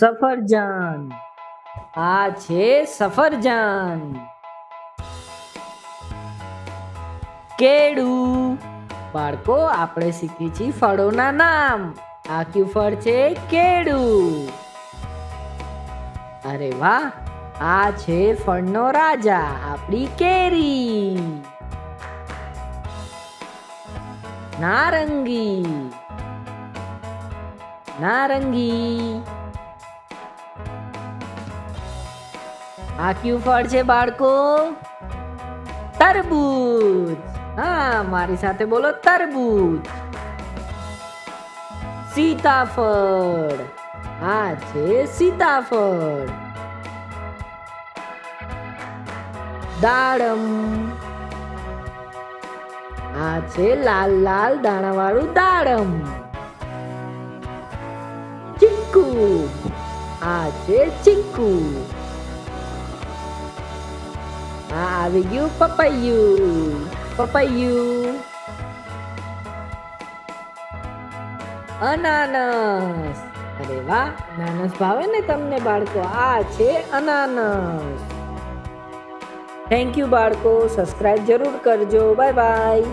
સફરજન. આ છે સફરજન. કેળું. બાળકો, આપણે શીખી છીએ ફળોના નામ. આ કયું ફળ છે? કેળું. અરે વાહ, આ છે ફળનો રાજા, આપણી કેરી. નારંગી. નારંગી. આ કયું ફળ છે બાળકો? તરબૂચ. હા, મારી સાથે બોલો, તરબૂચ. સીતાફળ. આ છે સીતાફળ. દાડમ. આ છે લાલ લાલ દાણાવાળું દાડમ. ચીકુ. આ છે ચીકુ. આ આવી ગયું પપૈયું. પપૈયું. અનાનસ. અરે વાહ, અનાનસ ભાવે ને તમને બાળકો? આ છે અનાનસ. થેન્ક યુ બાળકો. સબસ્ક્રાઇબ જરૂર કરજો. Bye bye.